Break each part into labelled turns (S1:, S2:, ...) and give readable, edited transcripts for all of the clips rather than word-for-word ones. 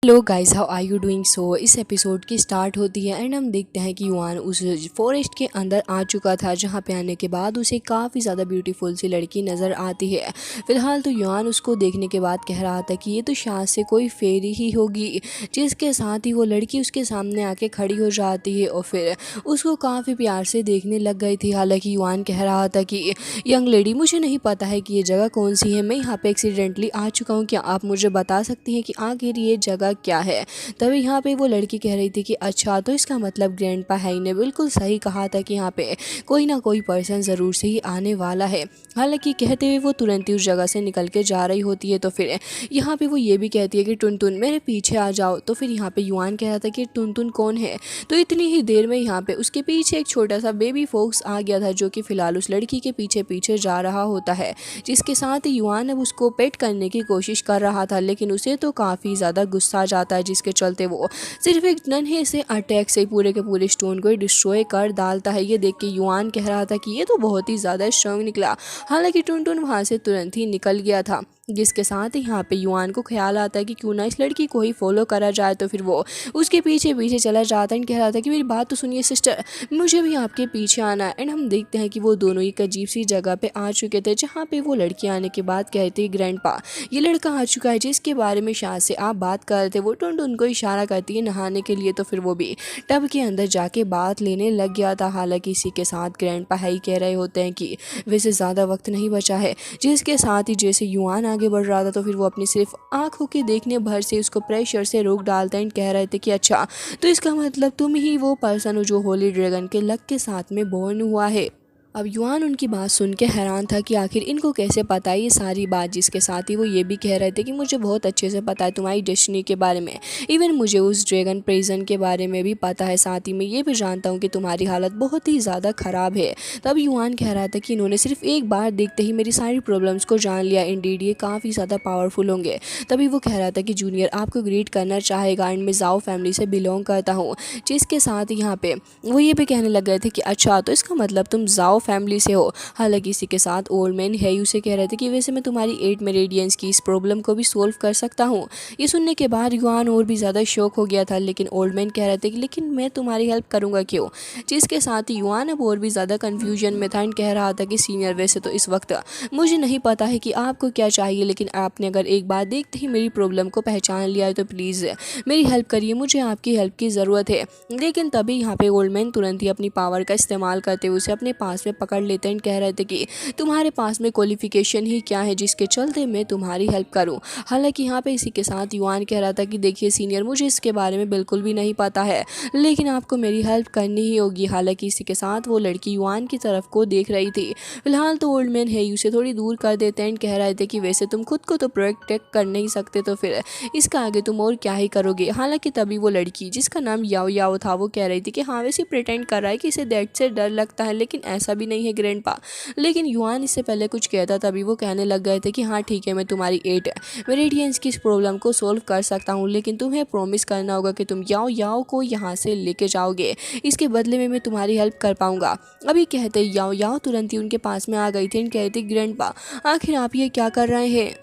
S1: Hello guys, how are you doing. So इस episode की start होती है एंड हम देखते हैं कि युआन उस फॉरेस्ट के अंदर आ चुका था, जहां पे आने के बाद उसे काफ़ी ज़्यादा ब्यूटीफुल सी लड़की नज़र आती है। फिलहाल तो युआन उसको देखने के बाद कह रहा था कि ये तो शायद से कोई फेरी ही होगी, जिसके साथ ही वो लड़की उसके सामने आके खड़ी हो जाती है और फिर उसको काफ़ी प्यार से देखने लग गई थी। हालांकि युआन कह रहा था कि यंग लेडी, मुझे नहीं पता है कि ये जगह कौन सी है, मैं यहाँ पे एक्सीडेंटली आ चुका हूँ, क्या आप मुझे बता सकती हैं कि आखिर ये जगह क्या है। तभी यहाँ पे वो लड़की कह रही थी कि अच्छा, तो इसका मतलब ग्रैंडपा हैई ने बिल्कुल सही कहा था कि यहाँ पे कोई ना कोई पर्सन ज़रूर से ही आने वाला है। हालांकि कहते हुए वो तुरंत ही उस जगह से निकल के जा रही होती है। तो फिर यहाँ पे वो ये भी कहती है कि टुनटुन मेरे पीछे आ जाओ। तो फिर यहाँ पे युआन कह रहा था कि टुनटुन कौन है। तो इतनी ही देर में यहाँ पे उसके पीछे एक छोटा सा बेबी फोक्स आ गया था, जो कि फिलहाल उस लड़की के पीछे पीछे जा रहा होता है, जिसके साथ ही युआन अब उसको पेट करने की कोशिश कर रहा था। लेकिन उसे तो काफ़ी ज़्यादा गुस्सा आ जाता है, जिसके चलते वो सिर्फ एक नन्हे से अटैक से पूरे के पूरे स्टोन को डिस्ट्रॉय कर डालता है। ये देख के युआन कह रहा था कि ये तो बहुत ही ज़्यादा स्ट्रांग निकला। हालांकि टुनटुन वहाँ से तुरंत ही निकल गया था, जिसके साथ ही यहाँ पे युआन को ख्याल आता है कि क्यों ना इस लड़की को ही फॉलो करा जाए। तो फिर वो उसके पीछे पीछे चला जाता है एंड कह रहा था कि मेरी बात तो सुनिए सिस्टर, मुझे भी आपके पीछे आना है। एंड हम देखते हैं कि वो दोनों एक अजीब सी जगह पे आ चुके थे, जहाँ पे वो लड़की आने के बाद कहती है ग्रैंडपा, ये लड़का आ चुका है जिसके बारे में शायद से आप बात कर रहे थे। वो टुनटुन को इशारा करती है नहाने के लिए। तो फिर वो भी टब के अंदर जाके बात लेने लग गया था। हालांकि इसी के साथ ग्रैंडपा हैई कह रहे होते हैं कि वैसे ज़्यादा वक्त नहीं बचा है, जिसके साथ ही जैसे युआन आगे बढ़ रहा था तो फिर वो अपनी सिर्फ आंखों के देखने भर से उसको प्रेशर से रोक डालते हैं। कह रहे थे कि अच्छा, तो इसका मतलब तुम ही वो पर्सन हो जो होली ड्रैगन के लक के साथ में बॉर्न हुआ है। अब युआन उनकी बात सुन के हैरान था कि आखिर इनको कैसे पता है ये सारी बात, जिसके साथ ही वो ये भी कह रहे थे कि मुझे बहुत अच्छे से पता है तुम्हारी डेस्टिनी के बारे में, इवन मुझे उस ड्रैगन प्रिजन के बारे में भी पता है, साथ ही मैं ये भी जानता हूँ कि तुम्हारी हालत बहुत ही ज़्यादा ख़राब है। तब युआन कह रहा था कि इन्होंने सिर्फ एक बार देखते ही मेरी सारी प्रॉब्लम्स को जान लिया, इंडीड ये काफ़ी ज़्यादा पावरफुल होंगे। तभी वो कह रहा था कि जूनियर आपको ग्रीट करना चाहेगा एंड मैं जाओ फैमिली से बिलोंग करता हूँ, जिसके साथ ही यहाँ पे वो ये भी कहने लग गए थे कि अच्छा, तो इसका मतलब तुम जाओ फैमिली से हो। हालांकि इसी के साथ ओल्ड मैन है उसे कह रहे थे कि वैसे मैं तुम्हारी 8 मेरिडियंस की इस प्रॉब्लम को भी सोल्व कर सकता हूँ। ये सुनने के बाद युआन और भी ज़्यादा शौक हो गया था। लेकिन ओल्ड मैन कह रहे थे कि लेकिन मैं तुम्हारी हेल्प करूँगा क्यों, जिसके साथ ही युआन अब और भी ज़्यादा कन्फ्यूजन में था एंड कह रहा था कि सीनियर वैसे तो इस वक्त मुझे नहीं पता है कि आपको क्या चाहिए, लेकिन आपने अगर एक बार देखते ही मेरी प्रॉब्लम को पहचान लिया है तो प्लीज़ मेरी हेल्प करिए, मुझे आपकी हेल्प की ज़रूरत है। लेकिन तभी यहाँ पे ओल्ड मैन तुरंत ही अपनी पावर का इस्तेमाल करते हुए उसे अपने पास में पकड़ लेते हैं। कह रहे थे कि तुम्हारे पास में क्वालिफिकेशन ही क्या है जिसके चलते मैं तुम्हारी हेल्प करूं। हालांकि यहाँ पे इसी के साथ युआन कह रहा था कि देखिए सीनियर, मुझे इसके बारे में बिल्कुल भी नहीं पता है, लेकिन आपको मेरी हेल्प करनी ही होगी। हालांकि इसी के साथ वो लड़की युआन की तरफ को देख रही थी। फिलहाल तो ओल्ड मैन है उसे थोड़ी दूर कर देते हैं। कह रहे थे कि वैसे तुम खुद को तो प्रोटेक्ट कर नहीं सकते, तो फिर इसका आगे तुम और क्या ही करोगे। हालांकि तभी वो लड़की जिसका नाम याओ याओ था वो कह रही थी कि हाँ वैसे प्रिटेंड कर रहा है कि इसे दैट से डर लगता है, लेकिन ऐसा भी नहीं है ग्रैंडपा। लेकिन युआन इससे पहले कुछ कहता, तभी वो कहने लग गए थे कि हाँ ठीक है, मैं तुम्हारी 8 मेरिडियंस की इस प्रॉब्लम को सोल्व कर सकता हूँ, लेकिन तुम्हें प्रॉमिस करना होगा कि तुम याओ याओ को यहाँ से लेके जाओगे, इसके बदले में मैं तुम्हारी हेल्प कर पाऊंगा। अभी कहते याओ याओ तुरंत ही उनके पास में आ गई थी एंड कहती ग्रैंडपा, आखिर आप ये क्या कर रहे हैं।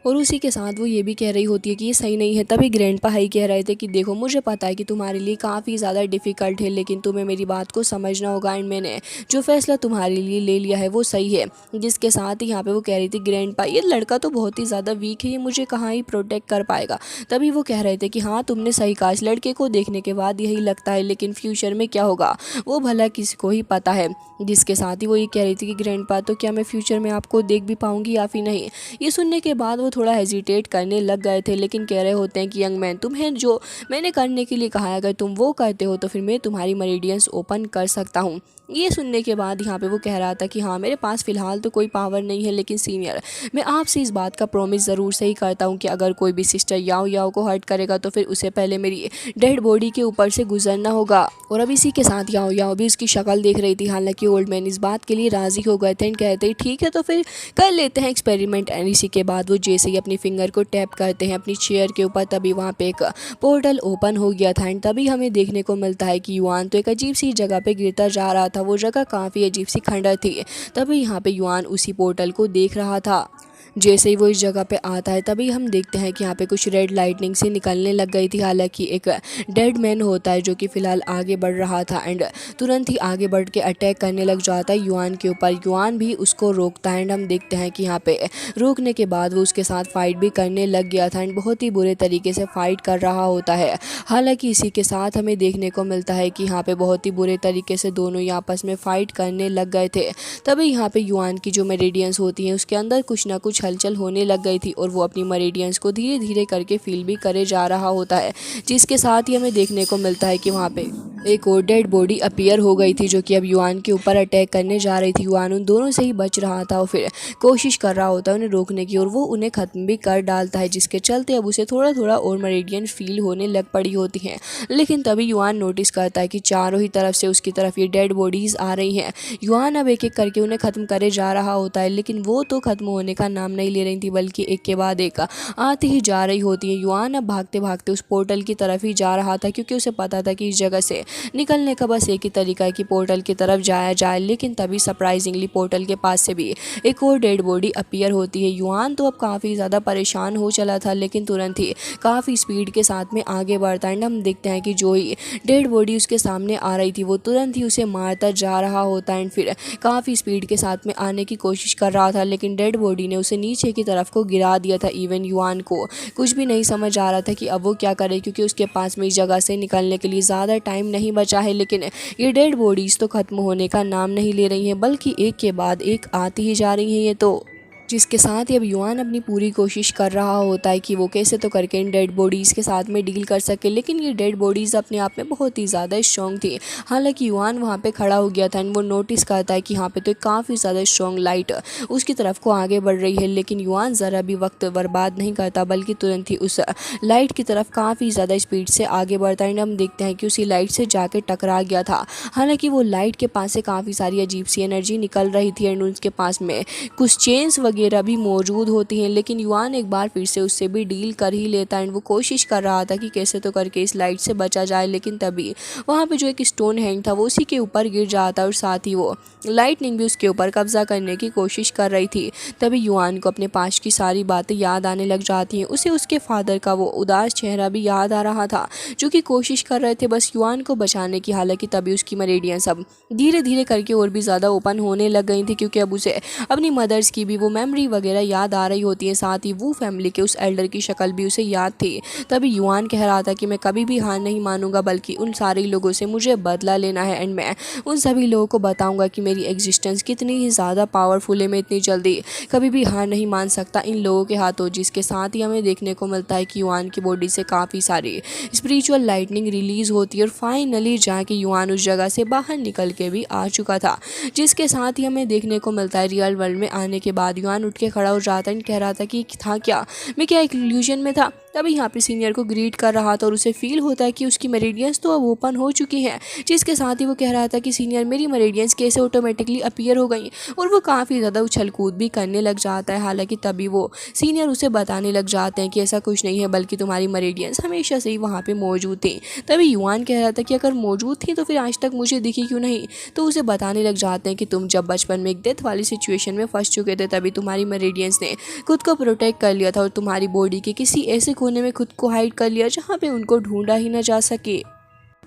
S1: और उसी के साथ वो ये भी कह रही होती है कि ये सही नहीं है। तभी ग्रैंडपा हाई कह रहे थे कि देखो मुझे पता है कि तुम्हारे लिए काफ़ी ज़्यादा डिफ़िकल्ट है, लेकिन तुम्हें मेरी बात को समझना होगा एंड मैंने जो फैसला तुम्हारे लिए ले लिया है वो सही है। जिसके साथ ही यहाँ पे वो कह रही थी ग्रैंडपा, ये लड़का तो बहुत ही ज़्यादा वीक है, ये मुझे कहाँ ही प्रोटेक्ट कर पाएगा। तभी वो कह रहे थे कि हाँ तुमने सही कहा, इस लड़के को देखने के बाद यही लगता है, लेकिन फ्यूचर में क्या होगा वो भला किसी को ही पता है। जिसके साथ ही वो ये कह रही थी कि ग्रैंडपा, तो क्या मैं फ्यूचर में आपको देख भी पाऊंगी या फिर नहीं। ये सुनने के बाद वो थोड़ा हेजिटेट करने लग गए थे, लेकिन कह रहे होते हैं कि यंग मैन, तुम्हें जो मैंने करने के लिए कहा है अगर तुम वो करते हो तो फिर मैं तुम्हारी मेरिडियंस ओपन कर सकता हूँ। ये सुनने के बाद यहाँ पे वो कह रहा था कि हाँ मेरे पास फ़िलहाल तो कोई पावर नहीं है, लेकिन सीनियर मैं आपसे इस बात का प्रॉमिस ज़रूर से ही करता हूँ कि अगर कोई भी सिस्टर याओ याओ को हर्ट करेगा तो फिर उसे पहले मेरी डेड बॉडी के ऊपर से गुजरना होगा। और अब इसी के साथ याओ याओ भी उसकी शक्ल देख रही थी। हालांकि ओल्ड मैन इस बात के लिए राज़ी हो गए थे एंड कहते ठीक है तो फिर कर लेते हैं एक्सपेरिमेंट। एंड इसी के बाद वो जैसे ही अपनी फिंगर को टैप करते हैं अपनी चेयर के ऊपर, तभी वहाँ पे एक पोर्टल ओपन हो गया था एंड तभी हमें देखने को मिलता है कि युआन तो एक अजीब सी जगह पे गिरता जा रहा था। वो जगह काफ़ी अजीब सी खंडर थी। तभी यहाँ पे युआन उसी पोर्टल को देख रहा था, जैसे ही वो इस जगह पे आता है तभी हम देखते हैं कि यहाँ पे कुछ रेड लाइटनिंग से निकलने लग गई थी। हालांकि एक डेड मैन होता है जो कि फिलहाल आगे बढ़ रहा था एंड तुरंत ही आगे बढ़ के अटैक करने लग जाता है युआन के ऊपर। युआन भी उसको रोकता है एंड हम देखते हैं कि यहाँ पे रोकने के बाद वो उसके साथ फाइट भी करने लग गया था एंड बहुत ही बुरे तरीके से फाइट कर रहा होता है। हालांकि इसी के साथ हमें देखने को मिलता है कि यहाँ पे बहुत ही बुरे तरीके से दोनों ही आपस में फाइट करने लग गए थे। तभी यहाँ पे युआन की जो मेरिडियंस होती हैं उसके अंदर कुछ ना कुछ हलचल होने लग गई थी और वो अपनी मेरिडियंस को धीरे धीरे करके फील भी करे जा रहा होता है, जिसके साथ ही हमें देखने को मिलता है कि वहाँ पे एक और डेड बॉडी अपीयर हो गई थी जो कि अब युआन के ऊपर अटैक करने जा रही थी। युआन उन दोनों से ही बच रहा था और फिर कोशिश कर रहा होता है उन्हें रोकने की और वो उन्हें ख़त्म भी कर डालता है, जिसके चलते अब उसे थोड़ा थोड़ा और मेरिडियन फील होने लग पड़ी होती हैं। लेकिन तभी युआन नोटिस करता है कि चारों ही तरफ से उसकी तरफ ये डेड बॉडीज़ आ रही हैं। युआन अब एक एक करके उन्हें ख़त्म करे जा रहा होता है, लेकिन वो तो ख़त्म होने का नाम नहीं ले रही थी बल्कि एक के बाद एक आती ही जा रही होती है। युआन अब भागते भागते उस पोर्टल की तरफ ही जा रहा था क्योंकि उसे पता था कि इस जगह से निकलने का बस एक ही तरीका है कि पोर्टल की तरफ जाया जाए। लेकिन तभी सरप्राइजिंगली पोर्टल के पास से भी एक और डेड बॉडी अपीयर होती है। युआन तो अब काफ़ी ज़्यादा परेशान हो चला था, लेकिन तुरंत ही काफ़ी स्पीड के साथ में आगे बढ़ता है। हम देखते हैं कि जो ही डेड बॉडी उसके सामने आ रही थी वो तुरंत ही उसे मारता जा रहा होता है। फिर काफ़ी स्पीड के साथ में आने की कोशिश कर रहा था, लेकिन डेड बॉडी ने उसे नीचे की तरफ को गिरा दिया था। इवन युआन को कुछ भी नहीं समझ आ रहा था कि अब वो क्या करे, क्योंकि उसके पास में इस जगह से निकलने के लिए ज़्यादा टाइम नहीं बचा है। लेकिन ये डेड बॉडीज़ तो ख़त्म होने का नाम नहीं ले रही हैं, बल्कि एक के बाद एक आती ही जा रही हैं ये तो, जिसके साथ ही अब युआन अपनी पूरी कोशिश कर रहा होता है कि वो कैसे तो करके इन डेड बॉडीज़ के साथ में डील कर सके। लेकिन ये डेड बॉडीज़ अपने आप में बहुत ही ज़्यादा स्ट्रॉन्ग थी। हालांकि युआन वहाँ पे खड़ा हो गया था एंड वो नोटिस करता है कि यहाँ पे तो काफ़ी ज़्यादा स्ट्रॉन्ग लाइट उसकी तरफ को आगे बढ़ रही है। लेकिन युआन ज़रा भी वक्त बर्बाद नहीं करता बल्कि तुरंत ही उस लाइट की तरफ काफ़ी ज़्यादा स्पीड से आगे बढ़ता है। हम देखते हैं कि उसी लाइट से जाके टकरा गया था। हालाँकि वो लाइट के पास से काफ़ी सारी अजीब सी एनर्जी निकल रही थी एंड उसके पास में कुछ चेन्स वगैरह भी मौजूद होती हैं। लेकिन युआन एक बार फिर से उससे भी डील कर ही लेता है एंड वो कोशिश कर रहा था कि कैसे तो करके इस लाइट से बचा जाए। लेकिन तभी वहाँ पे जो एक स्टोन हैंग था वो उसी के ऊपर गिर जाता है और साथ ही वो लाइटनिंग भी उसके ऊपर कब्जा करने की कोशिश कर रही थी। तभी युआन को अपने पास की सारी बातें याद आने लग जाती हैं। उसे उसके फादर का वो उदास चेहरा भी याद आ रहा था जो कि कोशिश कर रहे थे बस युआन को बचाने की। हालांकि तभी उसकी मेरिडियंस अब धीरे धीरे करके और भी ज़्यादा ओपन होने लग गई थी, क्योंकि अब उसे अपनी मदर्स की भी वो मेमोरी वगैरह याद आ रही होती है। साथ ही वो फैमिली के उस एल्डर की शक्ल भी उसे याद थी। तभी युआन कह रहा था कि मैं कभी भी हार नहीं मानूंगा, बल्कि उन सारे लोगों से मुझे बदला लेना है एंड मैं उन सभी लोगों को बताऊंगा कि मेरी एग्जिस्टेंस कितनी ही ज़्यादा पावरफुल है। मैं इतनी जल्दी कभी भी हार नहीं मान सकता इन लोगों के हाथों। जिसके साथ ही हमें देखने को मिलता है कि युआन की बॉडी से काफ़ी सारी स्पिरिचुअल लाइटनिंग रिलीज होती है और फाइनली जाके युआन उस जगह से बाहर निकल के भी आ चुका था। जिसके साथ ही हमें देखने को मिलता है रियल वर्ल्ड में आने के बाद युआन उठ के खड़ा हो जाता है, कह रहा था कि था क्या, मैं क्या एक इल्यूजन में था। तभी यहाँ पे सीनियर को ग्रीट कर रहा था और उसे फील होता है कि उसकी मेरिडियंस तो अब ओपन हो चुकी हैं। जिसके साथ ही वो कह रहा था कि सीनियर मेरी मेरिडियंस कैसे ऑटोमेटिकली अपीयर हो गई, और वो काफ़ी ज़्यादा उछल कूद भी करने लग जाता है। हालांकि तभी वो सीनियर उसे बताने लग जाते हैं कि ऐसा कुछ नहीं है, बल्कि तुम्हारी मेरिडियंस हमेशा से ही वहाँ पर मौजूद थी। तभी युआन कह रहा था कि अगर मौजूद थी तो फिर आज तक मुझे दिखी क्यों नहीं। तो उसे बताने लग जाते हैं कि तुम जब बचपन में एक डेथ वाली सिचुएशन में फंस चुके थे तभी तुम्हारी मेरिडियंस ने खुद को प्रोटेक्ट कर लिया था और तुम्हारी बॉडी के किसी ऐसे कोने में खुद को हाइड कर लिया जहाँ पे उनको ढूंढा ही ना जा सके।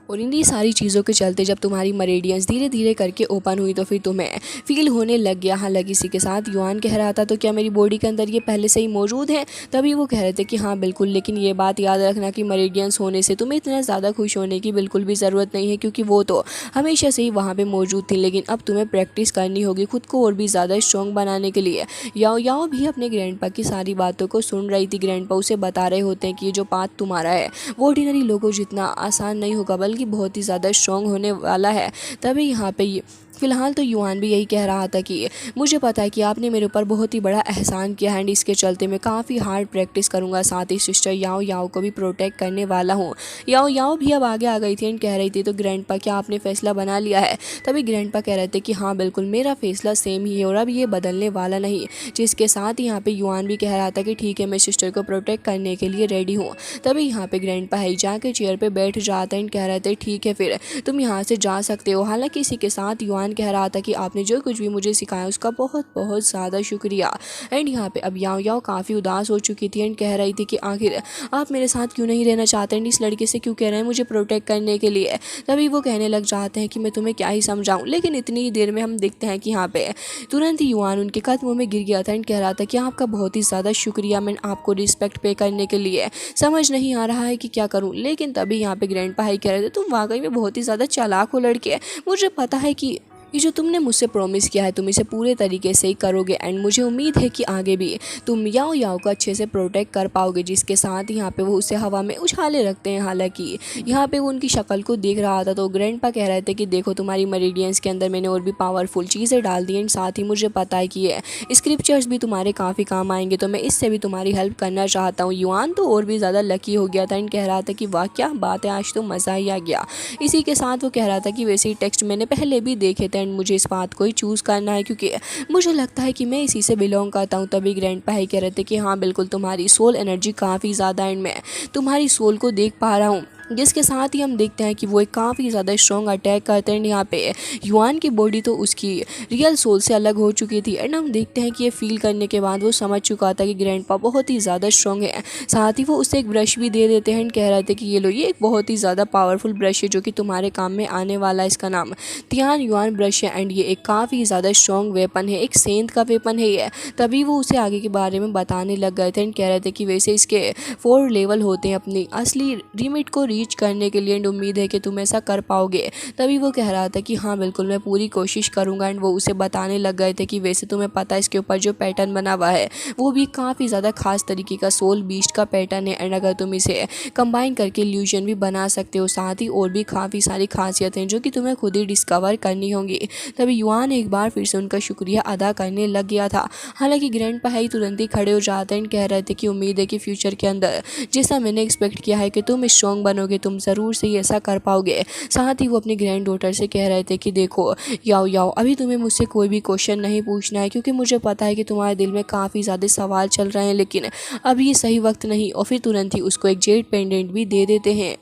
S1: और इन्हीं सारी चीज़ों के चलते जब तुम्हारी मेरिडियंस धीरे धीरे करके ओपन हुई तो फिर तुम्हें फील होने लग गया। हालांकि इसी के साथ युआन कह रहा था तो क्या मेरी बॉडी के अंदर ये पहले से ही मौजूद है। तभी वो कह रहे थे कि हाँ बिल्कुल, लेकिन ये बात याद रखना कि मेरिडियंस होने से तुम्हें इतना ज़्यादा खुश होने की बिल्कुल भी ज़रूरत नहीं है, क्योंकि वो तो हमेशा से ही वहाँ पर मौजूद थी। लेकिन अब तुम्हें प्रैक्टिस करनी होगी खुद को और भी ज़्यादा स्ट्रॉन्ग बनाने के लिए। याओ भी अपने ग्रैंडपा की सारी बातों को सुन रही थी। ग्रैंडपा उसे बता रहे होते हैं कि ये जो पाथ तुम्हारा है वो ऑर्डिनरी लोगों जितना आसान नहीं होगा, बल्कि बहुत ही ज़्यादा स्ट्रॉन्ग होने वाला है। तभी यहाँ पे फिलहाल तो युआन भी यही कह रहा था कि मुझे पता है कि आपने मेरे ऊपर बहुत ही बड़ा एहसान किया है एंड इसके चलते मैं काफ़ी हार्ड प्रैक्टिस करूँगा। साथ ही सिस्टर याओ को भी प्रोटेक्ट करने वाला हूँ। याओ भी अब आगे आ गई थी एंड कह रही थी तो ग्रैंडपा क्या आपने फैसला बना लिया है। तभी ग्रैंडपा कह रहे थे कि हाँ बिल्कुल, मेरा फैसला सेम ही है और अब ये बदलने वाला नहीं। जिसके साथ ही यहाँ पे युआन भी कह रहा था कि ठीक है, मैं सिस्टर को प्रोटेक्ट करने के लिए रेडी हूँ। तभी यहाँ पे ग्रैंडपा है जाके चेयर पर बैठ जाते हैं एंड कह रहे थे ठीक है फिर तुम यहाँ से जा सकते हो। हालांकि इसी के साथ युआन युआन कह रहा था कि आपने जो कुछ भी मुझे सिखाया उसका बहुत बहुत ज़्यादा शुक्रिया। एंड यहाँ पे अब याओ याओ काफ़ी उदास हो चुकी थी एंड कह रही थी कि आखिर आप मेरे साथ क्यों नहीं रहना चाहते एंड इस लड़के से क्यों कह रहे हैं मुझे प्रोटेक्ट करने के लिए। तभी वो कहने लग जाते हैं कि मैं तुम्हें क्या ही समझाऊं। लेकिन इतनी देर में हम देखते हैं कि यहाँ पे तुरंत ही युआन उनके कदमों में गिर गया था एंड कह रहा था कि आपका बहुत ही ज़्यादा शुक्रिया, मैं आपको रिस्पेक्ट पे करने के लिए समझ नहीं आ रहा है कि क्या करूं। लेकिन तभी यहाँ पे ग्रैंडपा ही कह रहे थे तुम वाकई में बहुत ही ज़्यादा चालाक हो लड़के, मुझे पता है कि ये जो तुमने मुझसे प्रॉमिस किया है तुम इसे पूरे तरीके से ही करोगे एंड मुझे उम्मीद है कि आगे भी तुम याओ याओ को अच्छे से प्रोटेक्ट कर पाओगे। जिसके साथ यहाँ पे वो उसे हवा में उछाले रखते हैं। हालांकि यहाँ पे वो उनकी शक्ल को देख रहा था तो ग्रैंडपा कह रहे थे कि देखो तुम्हारी मेरिडियंस के अंदर मैंने और भी पावरफुल चीज़ें डाल दी एंड साथ ही मुझे पता है कि ये स्क्रिप्चर्स भी तुम्हारे काफ़ी काम आएंगे, तो मैं इससे भी तुम्हारी हेल्प करना चाहता हूँ। युआन तो और भी ज़्यादा लकी हो गया था एंड कह रहा था कि वाह क्या बात है, आज तो मज़ा ही आ गया। इसी के साथ वो कह रहा था कि वैसे ही टेक्स्ट मैंने पहले भी देखे थे एंड मुझे इस बात को ही चूज़ करना है क्योंकि मुझे लगता है कि मैं इसी से बिलोंग करता हूँ। तभी ग्रैंडपा ही कह रहे थे कि हाँ बिल्कुल तुम्हारी सोल एनर्जी काफ़ी ज़्यादा एंड मैं तुम्हारी सोल को देख पा रहा हूँ। जिसके साथ ही हम देखते हैं कि वो एक काफ़ी ज़्यादा स्ट्रॉन्ग अटैक करते हैं। यहाँ पे युआन की बॉडी तो उसकी रियल सोल से अलग हो चुकी थी एंड हम देखते हैं कि ये फील करने के बाद वो समझ चुका था कि ग्रैंडपा बहुत ही ज़्यादा स्ट्रॉन्ग है। साथ ही वो उसे एक ब्रश भी दे देते हैं एंड कह रहे थे कि ये लो, ये एक बहुत ही ज़्यादा पावरफुल ब्रश है जो कि तुम्हारे काम में आने वाला है। इसका नाम तियान युआन ब्रश है एंड ये एक काफ़ी ज़्यादा स्ट्रॉन्ग वेपन है, एक सेंध का वेपन है ये। तभी वो उसे आगे के बारे में बताने लग गए थे एंड कह रहे थे कि वैसे इसके 4 लेवल होते हैं अपनी असली लिमिट को रीच करने के लिए एंड उम्मीद है कि तुम ऐसा कर पाओगे। तभी वो कह रहा था कि हाँ बिल्कुल मैं पूरी कोशिश करूँगा एंड वो उसे बताने लग गए थे कि वैसे तुम्हें पता है इसके ऊपर जो पैटर्न बना हुआ है वो भी काफ़ी ज़्यादा खास तरीके का सोल बीस्ट का पैटर्न है एंड अगर तुम इसे कंबाइन करके इल्यूजन भी बना सकते हो। साथ ही और भी काफ़ी सारी खासियतें जो कि तुम्हें खुद ही डिस्कवर करनी होंगी। तभी युआन एक बार फिर से उनका शुक्रिया अदा करने लग गया था। हालांकि ग्रैंडपा ही तुरंत ही खड़े हो जाते हैं एंड कह रहे थे कि उम्मीद है कि फ्यूचर के अंदर जैसा मैंने एक्सपेक्ट किया है कि तुम स्ट्रॉन्ग बनोगे, तुम ज़रूर से ही ऐसा कर पाओगे। साथ ही वो अपनी ग्रैंड डॉटर से कह रहे थे कि देखो याओ याओ, अभी तुम्हें मुझसे कोई भी क्वेश्चन नहीं पूछना है क्योंकि मुझे पता है कि तुम्हारे दिल में काफ़ी ज़्यादा सवाल चल रहे हैं, लेकिन अभी ये सही वक्त नहीं। और फिर तुरंत ही उसको एक जेड पेंडेंट भी दे देते हैं।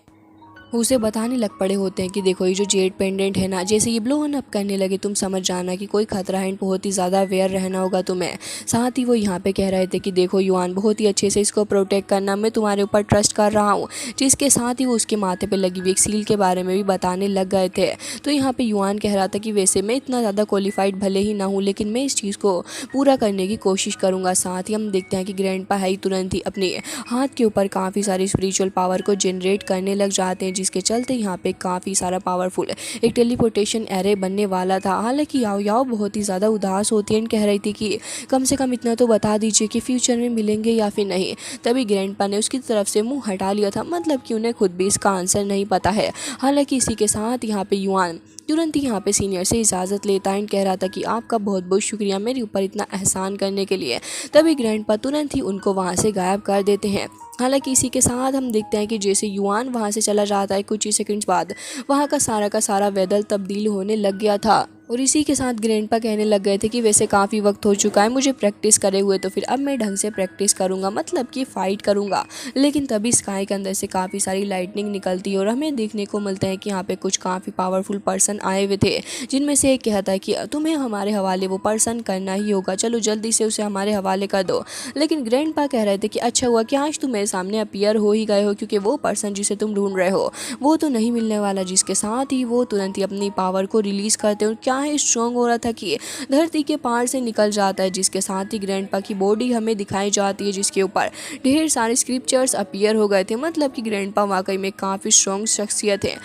S1: उसे बताने लग पड़े होते हैं कि देखो ये जो जेड पेंडेंट है ना, जैसे ये ब्लो ऑन अप करने लगे तुम समझ जाना कि कोई खतरा है, बहुत ही ज़्यादा अवेयर रहना होगा तुम्हें। साथ ही वो यहाँ पे कह रहे थे कि देखो युआन बहुत ही अच्छे से इसको प्रोटेक्ट करना, मैं तुम्हारे ऊपर ट्रस्ट कर रहा हूँ। जिसके साथ ही वो उसके माथे पे लगी हुई एक सील के बारे में भी बताने लग गए थे। तो यहाँ पे युआन कह रहा था कि वैसे मैं इतना ज़्यादा क्वालिफाइड भले ही ना हूँ लेकिन मैं इस चीज़ को पूरा करने की कोशिश करूँगा। साथ ही हम देखते हैं कि ग्रैंडपा है तुरंत ही अपने हाथ के ऊपर काफ़ी सारी स्पिरिचुअल पावर को जनरेट करने लग जाते हैं, जिसके चलते यहाँ पे काफ़ी सारा पावरफुल एक टेलीपोर्टेशन एरे बनने वाला था। हालांकि याओ याओ बहुत ही ज़्यादा उदास होती है, कह रही थी कि कम से कम इतना तो बता दीजिए कि फ्यूचर में मिलेंगे या फिर नहीं। तभी ग्रैंडपा ने उसकी तरफ से मुंह हटा लिया था, मतलब कि उन्हें खुद भी इसका आंसर नहीं पता है। हालांकि इसी के साथ यहाँ पे युआन तुरंत ही यहाँ पे सीनियर से इजाज़त लेता है, कह रहा था कि आपका बहुत बहुत शुक्रिया मेरे ऊपर इतना एहसान करने के लिए। तभी ग्रैंडपा तुरंत ही उनको वहाँ से गायब कर देते हैं। हालांकि इसी के साथ हम देखते हैं कि जैसे युआन वहाँ से चला जाता है कुछ ही सेकंड्स बाद वहाँ का सारा वेदर तब्दील होने लग गया था। और इसी के साथ ग्रैंडपा कहने लग गए थे कि वैसे काफ़ी वक्त हो चुका है मुझे प्रैक्टिस करे हुए, तो फिर अब मैं ढंग से प्रैक्टिस करूँगा, मतलब कि फ़ाइट करूँगा। लेकिन तभी स्काई के अंदर से काफ़ी सारी लाइटनिंग निकलती है और हमें देखने को मिलता है कि यहाँ पे कुछ काफ़ी पावरफुल पर्सन आए हुए थे, जिनमें से एक कहता है कि तुम्हें हमारे हवाले वो पर्सन करना ही होगा, चलो जल्दी से उसे हमारे हवाले कर दो। लेकिन ग्रैंडपा कह रहे थे कि अच्छा हुआ कि आज तुम मेरे सामने अपीयर हो ही गए हो, क्योंकि वो पर्सन जिसे तुम ढूंढ रहे हो वो तो नहीं मिलने वाला। जिसके साथ ही वो तुरंत ही अपनी पावर को रिलीज़ करते हैं और क्या है स्ट्रॉन्ग हो रहा था कि धरती के पार से निकल जाता है। जिसके साथ ही ग्रैंडपा की बॉडी हमें दिखाई जाती है, जिसके ऊपर ढेर सारे स्क्रिप्चर्स अपीयर हो गए थे, मतलब कि ग्रैंडपा वाकई में काफ़ी स्ट्रॉन्ग शख्सियत है।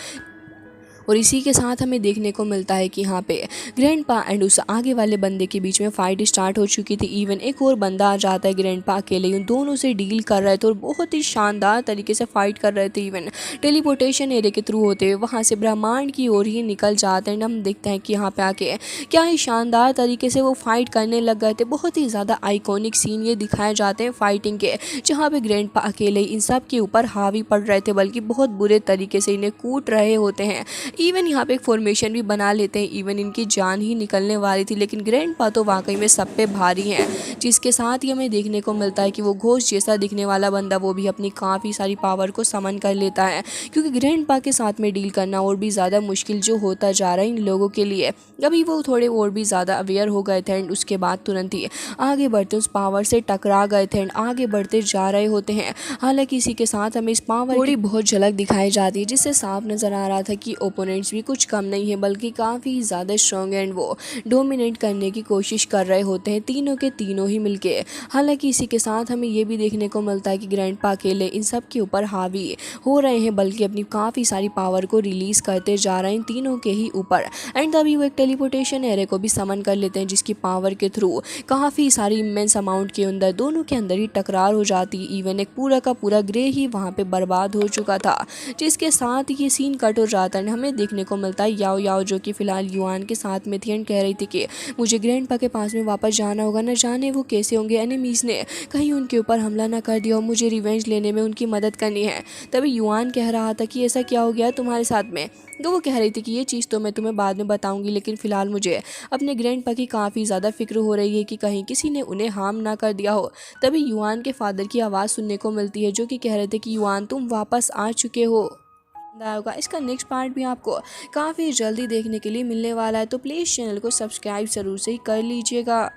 S1: और इसी के साथ हमें देखने को मिलता है कि यहाँ पे ग्रैंडपा एंड उस आगे वाले बंदे के बीच में फाइट स्टार्ट हो चुकी थी। इवन एक और बंदा आ जाता है, ग्रैंडपा अकेले उन दोनों से डील कर रहे थे और बहुत ही शानदार तरीके से फाइट कर रहे थे। इवन टेलीपोर्टेशन एरिया के थ्रू होते हुए वहाँ से ब्रह्मांड की ओर ही निकल जाते हैं। हम देखते हैं कि यहाँ पे आके क्या ही शानदार तरीके से वो फाइट करने लग गए थे। बहुत ही ज़्यादा आइकॉनिक सीन ये दिखाए जाते हैं फाइटिंग के, जहाँ पे ग्रैंडपा अकेले इन सब के ऊपर हावी पड़ रहे थे, बल्कि बहुत बुरे तरीके से इन्हें कूट रहे होते हैं। इवन यहाँ पे एक फॉर्मेशन भी बना लेते हैं। इवन इनकी जान ही निकलने वाली थी, लेकिन ग्रैंडपा तो वाकई में सब पे भारी हैं, जिसके साथ ही हमें देखने को मिलता है कि वो घोस्ट जैसा दिखने वाला बंदा वो भी अपनी काफ़ी सारी पावर को समन कर लेता है, क्योंकि ग्रैंडपा के साथ में डील करना और भी ज़्यादा मुश्किल जो होता जा रहा है इन लोगों के लिए। अभी वो थोड़े और भी ज़्यादा अवेयर हो गए थे एंड उसके बाद तुरंत ही आगे बढ़ते उस पावर से टकरा गए थे एंड आगे बढ़ते जा रहे होते हैं। हालांकि इसी के साथ हमें इस पावर थोड़ी बहुत झलक दिखाई जाती है, जिससे साफ नज़र आ रहा था कि ओपोनेंट्स भी कुछ कम नहीं है, बल्कि काफ़ी ज़्यादा स्ट्रॉन्ग एंड वो डोमिनेट करने की कोशिश कर रहे होते हैं, तीनों के तीनों ही मिलके। हालांकि इसी के साथ हमें ये भी देखने को मिलता है कि ग्रैंडपा अकेले इन सब के ऊपर हावी हो रहे हैं, बल्कि अपनी काफ़ी सारी पावर को रिलीज़ करते जा रहे हैं इन तीनों के ही ऊपर। एंड तभी वो एक टेलीपोर्टेशन एरे को भी समन कर लेते हैं, जिसकी पावर के थ्रू काफ़ी सारी इमेंस अमाउंट के अंदर दोनों के अंदर ही टकरार हो जाती। इवन एक पूरा का पूरा ग्रे ही वहाँ पे बर्बाद हो चुका था, जिसके साथ ये सीन कट हो जाता है। हमें देखने को मिलता है याओ याओ, जो कि फिलहाल युआन के साथ में थी एंड कह रही थी कि मुझे ग्रैंडपा के पास में वापस जाना होगा, न जाने वो कैसे होंगे, एनिमीज़ ने कहीं उनके ऊपर हमला ना कर दिया और मुझे रिवेंज लेने में उनकी मदद करनी है। तभी युआन कह रहा था कि ऐसा क्या हो गया तुम्हारे साथ में, तो वो कह रही थी कि ये चीज़ तो मैं तुम्हें बाद में बताऊंगी, लेकिन फ़िलहाल मुझे अपने ग्रैंडपा की काफ़ी ज़्यादा फिक्र हो रही है कि कहीं किसी ने उन्हें हार्म ना कर दिया हो। तभी युआन के फादर की आवाज़ सुनने को मिलती है, जो कि कह रहे थे कि युआन तुम वापस आ चुके हो। होगा इसका नेक्स्ट पार्ट भी आपको काफ़ी जल्दी देखने के लिए मिलने वाला है, तो प्लीज़ चैनल को सब्सक्राइब ज़रूर से ही कर लीजिएगा।